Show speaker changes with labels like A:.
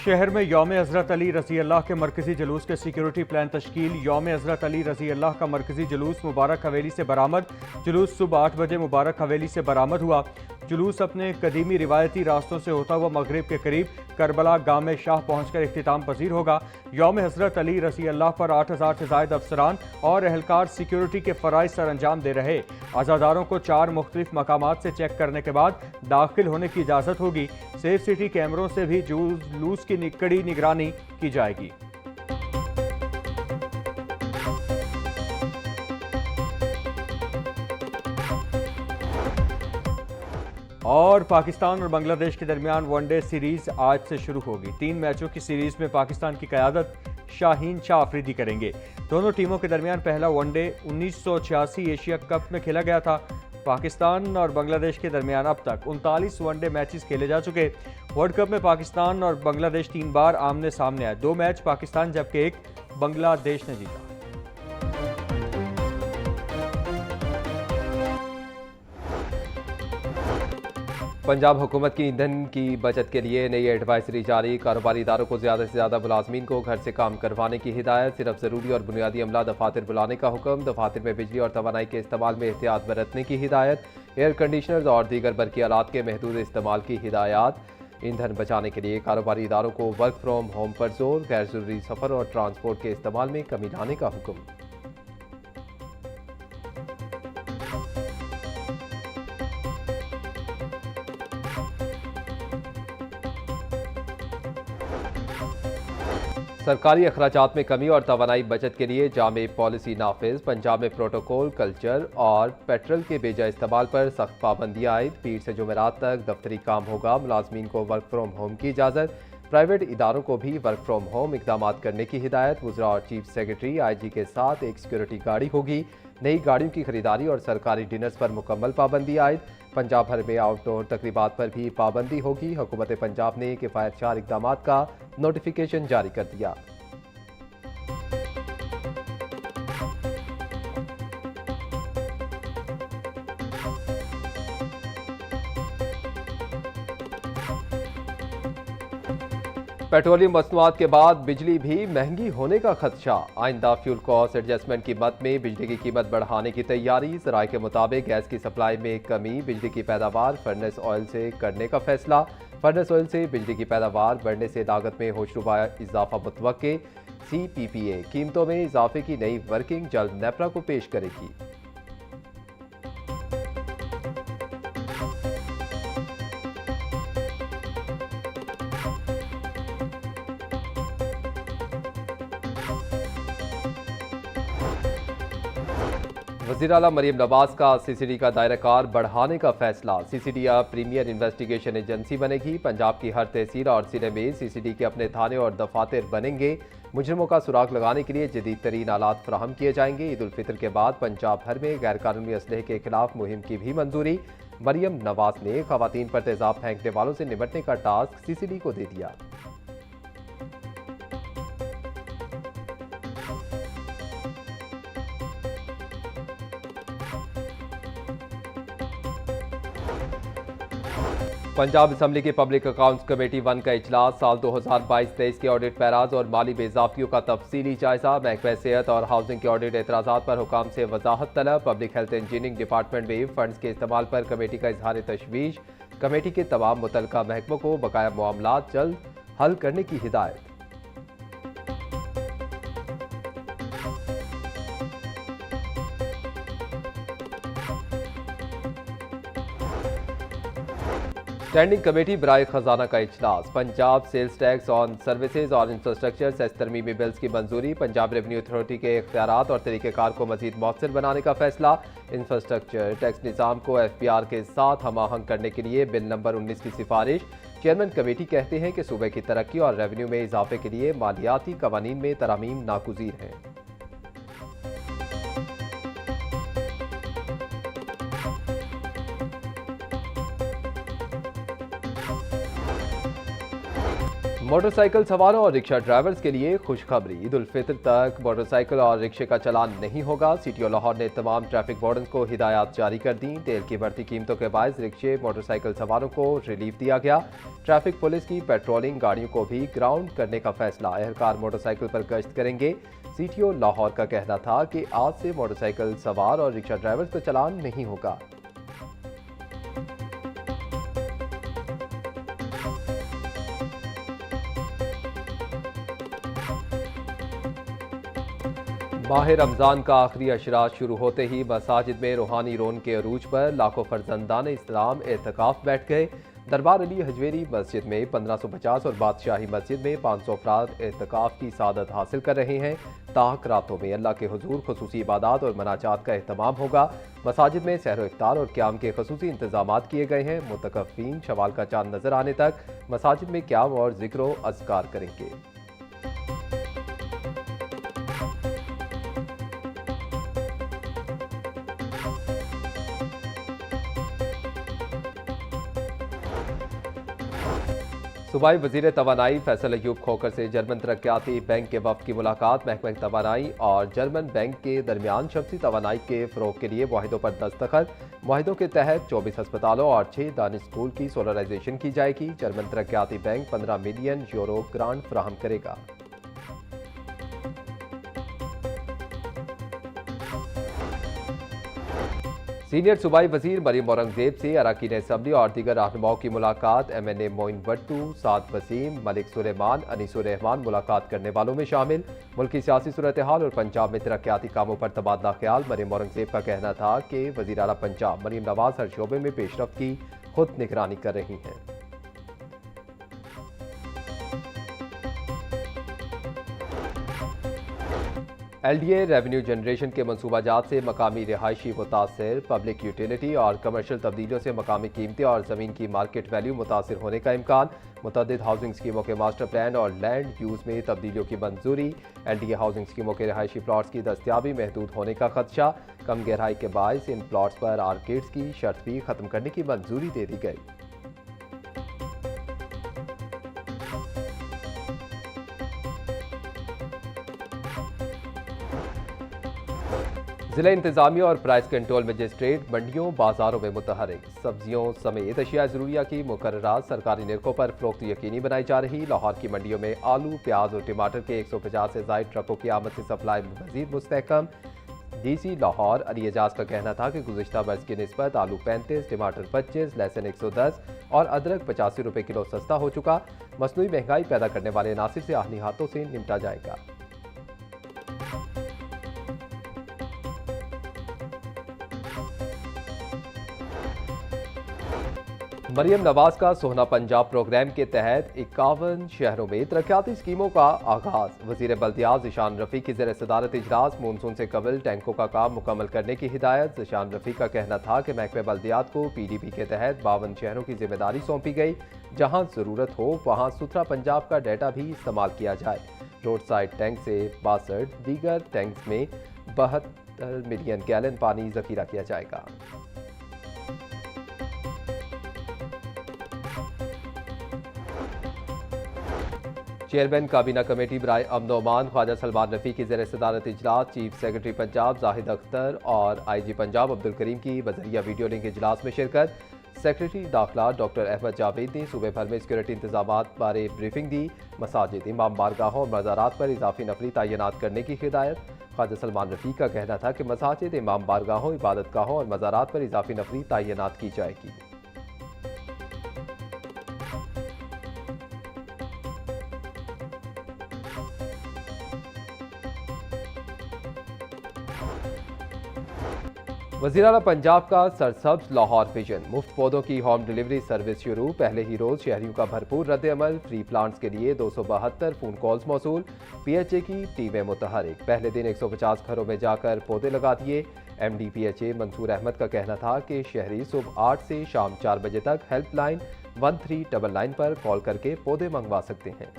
A: शहर में यौम हज़रत अली रज़ी अल्लाह के मरकजी जुलूस के सिक्योरिटी प्लान तश्कील। यौम हज़रत अली रज़ी अल्लाह का मरकजी जुलूस मुबारक हवेली से बरामद। जुलूस सुबह 8 बजे मुबारक हवेली से बरामद हुआ। जुलूस अपने कदीमी रिवायती रास्तों से होता हुआ मगरिब के करीब करबला गाम शाह पहुंचकर इख्तिताम पजीर होगा। यौम हज़रत अली रज़ी अल्लाह पर 8000 से ज़ायद अफसरान और एहलकार सिक्योरिटी के फ़राइज़ सर अंजाम दे रहे। आज़ादारों को 4 मुख्तलिफ मकामात से चेक करने के बाद दाखिल होने की इजाज़त होगी। सेफ सिटी कैमरों से भी जुलूस की कड़ी निगरानी की जाएगी। और पाकिस्तान और बांग्लादेश के दरमियान वनडे सीरीज आज से शुरू होगी। 3 मैचों की सीरीज में पाकिस्तान की क़यादत शाहीन शाह अफरीदी करेंगे। दोनों टीमों के दरमियान पहला वनडे 1986 एशिया कप में खेला गया था। पाकिस्तान और बांग्लादेश के दरमियान अब तक 39 वनडे मैचेस खेले जा चुके। वर्ल्ड कप में पाकिस्तान और बांग्लादेश 3 बार आमने सामने आए। 2 मैच पाकिस्तान जबकि 1 बांग्लादेश ने जीता।
B: पंजाब हुकूमत की ईंधन की बचत के लिए नई एडवाइजरी जारी। कारोबारी इदारों को ज़्यादा से ज़्यादा मुलाजमीन को घर से काम करवाने की हिदायत। सिर्फ ज़रूरी और बुनियादी अमला दफातर बुलाने का हुक्म। दफातर में बिजली और तवानाई के इस्तेमाल में एहतियात बरतने की हिदायत। एयर कंडीशनर्स और दीगर बरकी आलात के महदूद इस्तेमाल की हिदायत। ईंधन बचाने के लिए कारोबारी इदारों को वर्क फ्राम होम पर जोर। गैर ज़रूरी सफ़र और ट्रांसपोर्ट के इस्तेमाल में कमी लाने का हुक्म। सरकारी अखराजात में कमी और तवानाई बचत के लिए जामे पॉलिसी नाफिज। पंजाब में प्रोटोकॉल, कल्चर और पेट्रोल के बेजा इस्तेमाल पर सख्त पाबंदी आयद। पीर से जुमेरात तक दफ्तरी काम होगा। मुलाजमीन को वर्क फ्राम होम की इजाज़त। प्राइवेट इदारों को भी वर्क फ्राम होम इकदाम करने की हिदायत। वज़रा और चीफ सेक्रेटरी IG के साथ एक सिक्योरिटी गाड़ी होगी। नई गाड़ियों की खरीदारी और सरकारी डिनर्स पर मुकम्मल पाबंदी आयद। पंजाब भर में आउटडोर तकरीबात पर भी पाबंदी होगी। हुकूमत पंजाब ने किफ़ायतशार इक़दामात का नोटिफिकेशन जारी कर दिया। पेट्रोलियम मसनूआत के बाद बिजली भी महंगी होने का खदशा। आइंदा फ्यूल कॉस्ट एडजस्टमेंट की मद में बिजली की कीमत बढ़ाने की तैयारी। ज़राए के मुताबिक गैस की सप्लाई में कमी। बिजली की पैदावार फर्नेस ऑयल से करने का फैसला। फर्नेस ऑयल से बिजली की पैदावार बढ़ने से लागत में होशरुबा इजाफा मुतवक्के। CPPA कीमतों में इजाफे की नई वर्किंग जल्द नेपरा को पेश करेगी। वज़ीर आला मरीम नवाज का CCD का दायरा कार बढ़ाने का फैसला। CCD अब प्रीमियर इन्वेस्टिगेशन एजेंसी बनेगी। पंजाब की हर तहसील और जिले में CCD के अपने थाने और दफातर बनेंगे। मुजरिमों का सुराग लगाने के लिए जदीद तरीन आलात फराहम किए जाएंगे। ईद उल फितर के बाद पंजाब भर में गैर कानूनी असलहे के खिलाफ मुहिम की भी मंजूरी। मरीम नवाज ने खवातीन पर तेजाब फेंकने वालों से निपटने का टास्क CCD को दे दिया। पंजाब असम्बली की पब्लिक अकाउंट्स कमेटी 1 का इजलास। साल 2022-23 के ऑडिट पैराज और माली बेजाफियों का तफसीली जायजा। महकमा सेहत और हाउसिंग के ऑडिट एतराज़ात पर हुकाम से वजाहत तलब। पब्लिक हेल्थ इंजीनियरिंग डिपार्टमेंट में फंड्स के इस्तेमाल पर कमेटी का इजहार तशवीश। कमेटी के तमाम मुतल्लिका महकमों को बकाया मामलात जल्द हल करने की हिदायत। स्टैंडिंग कमेटी बराए खजाना का इजलास। Punjab sales tax on services और इंफ्रास्ट्रक्चर सेस तरमीमी बिल्स की मंजूरी। पंजाब रेवेन्यू अथॉरिटी के इख्तियारात और तरीक़ेकार को मजीद मौसर बनाने का फैसला। इंफ्रास्ट्रक्चर टैक्स निज़ाम को FPR के साथ हम आहंग करने के लिए बिल नंबर 19 की सिफारिश। चेयरमैन कमेटी कहते हैं कि सूबे की तरक्की और रेवेन्यू में इजाफे के लिए मालियाती कवानीन में तरमीम नागुज़ीर हैं। मोटरसाइकिल सवारों और रिक्शा ड्राइवर्स के लिए खुशखबरी। ईद उल फितर तक मोटरसाइकिल और रिक्शे का चालान नहीं होगा। सीटीओ लाहौर ने तमाम ट्रैफिक वार्डन को हिदायत जारी कर दी। तेल की बढ़ती कीमतों के बायस रिक्शे मोटरसाइकिल सवारों को रिलीफ दिया गया। ट्रैफिक पुलिस की पेट्रोलिंग गाड़ियों को भी ग्राउंड करने का फैसला। एहलकार मोटरसाइकिल पर गश्त करेंगे। सीटीओ लाहौर का कहना था कि आज से मोटरसाइकिल सवार और रिक्शा ड्राइवर्स का चालान नहीं होगा। माह रमज़ान का आखिरी अशरा शुरू होते ही मसाजिद में रूहानी रोन के अरूज पर लाखों फर्जंदान इस्लाम एतकाफ बैठ गए। दरबार अली हजवेरी मस्जिद में 1550 और बादशाही मस्जिद में 500 अफराद एतकाफ की सादत हासिल कर रहे हैं। ताक रातों में अल्लाह के हुजूर खुसूसी इबादत और मनाजात का एहतमाम होगा। मसाजिद में सहर इफ्तार और क़याम के खुसूसी इंतजाम किए गए हैं। मुतकफ़ीन शवाल का चांद नजर आने तक मसाजिद में क़याम और ज़िक्र व अज़कार करेंगे। सूबाई वज़ीर तवानाई फैसल अयूब खोखर से जर्मन तरक्याती बैंक के वफ़द की मुलाकात। महकमा तवानाई और जर्मन बैंक के दरमियान शमसी तवानाई के फ़रोग़ के लिए मुआहिदों पर दस्तखत। मुआहिदों के तहत 24 अस्पतालों और 6 दानिश स्कूल की सोलराइजेशन की जाएगी। जर्मन तरक्याती बैंक 15 मिलियन यूरो ग्रांट फराहम करेगा। सीनियर सूबाई वजीर मरीम औरंगजेब से अरकान असम्बली और दीगर रहनुमाओं की मुलाकात। MNA मोइन भट्टू, साद वसीम, मलिक सुलेमान, अनीसुर रहमान मुलाकात करने वालों में शामिल। मुल्की सियासी सूरत हाल और पंजाब में तरक्याती कामों पर तबादला ख्याल। मरीम औरंगजेब का कहना था कि वजीर आला पंजाब मरीम नवाज हर शोबे में पेशरफ की खुद निगरानी कर रही हैं। LDA रेवेन्यू जनरेशन के मनसूबाजात से मकामी रिहायशी मुतासर। पब्लिक यूटिलिटी और कमर्शियल तब्दीलियों से मकामी कीमतें और ज़मीन की मार्केट वैल्यू मुतासर होने का इम्कान। मुतअद्दिद हाउसिंग स्कीमों के मास्टर प्लान और लैंड यूज़ में तब्दीलियों की मंजूरी। LDA हाउसिंग स्कीमों के रिहायशी प्लाट्स की दस्तियाबी महदूद होने का खदशा। कम गहराई के बायस इन प्लाट्स पर आर्केड्स की शर्त भी ख़त्म करने की मंजूरी दे दी गई। जिला इंतजामिया और प्राइस कंट्रोल मजिस्ट्रेट मंडियों बाजारों में मुतहरिक। सब्जियों समेत अशिया ज़रूरिया की मुकर्ररात सरकारी निरखों पर फरोख्त यकीनी बनाई जा रही। लाहौर की मंडियों में आलू, प्याज और टमाटर के 150 से ज़ायद ट्रकों की आमद से सप्लाई मज़ीद मुस्तहकम। DC लाहौर अली एजाज का कहना था कि गुज़िश्ता बरस की निस्बत आलू 35, टमाटर 25, लहसुन 110 और अदरक 85 रुपये किलो सस्ता हो चुका। मसनूई महंगाई पैदा करने वाले अनासिर से आहनी हाथों से निपटा जाएगा। मरियम नवाज का सोहना पंजाब प्रोग्राम के तहत 51 शहरों में तरक्याती स्कीमों का आगाज। वजीर बल्दियात ज़ीशान रफ़ी की ज़ेर सदारत इजलास। मानसून से कबल टैंकों का काम मुकम्मल करने की हिदायत। ज़ीशान रफ़ी का कहना था कि महकमे बल्दियात को PDP के तहत 52 शहरों की जिम्मेदारी सौंपी गई। जहां ज़रूरत हो वहां सुथरा पंजाब का डाटा भी इस्तेमाल किया जाए। रोड साइड टैंक से 62, दीगर टैंक्स में 72 मिलियन गैलन पानी जखीरा किया जाएगा। चेयरमैन काबीना कमेटी बराए अमन व अमान ख्वाजा सलमान रफ़ी की ज़ेर सदारत इजलास। चीफ सेक्रेटरी पंजाब जाहिद अख्तर और IG पंजाब अब्दुल करीम की बजरिया वीडियो लिंक इजलास में शिरकत। सेक्रेटरी दाखिला डॉक्टर अहमद जावेद ने सूबे भर में सिक्योरिटी इंतजामात बारे ब्रीफिंग दी। मसाजिद, इमाम बारगाहों और मज़ारात पर इजाफी नफरी तैनात करने की हिदायत। ख्वाजा सलमान रफ़ी का कहना था कि मसाजिद, इमाम बारगाहों, इबादत गाहों और मज़ारात पर इजाफी नफरी तैनात की जाएगी। वज़ीर आला पंजाब का सरसब्ज लाहौर विजन। मुफ्त पौधों की होम डिलीवरी सर्विस शुरू। पहले ही रोज़ शहरियों का भरपूर रद्द-ए-अमल। फ्री प्लांट्स के लिए 272 फ़ोन कॉल्स मौसूल। PHA की टीमें मुतहरिक। पहले दिन 150 घरों में जाकर पौधे लगा दिए। MD PHA मंसूर अहमद का कहना था कि शहरी सुबह 8 से शाम 4 बजे तक हेल्पलाइन 1399 पर कॉल करके पौधे मंगवा सकते हैं।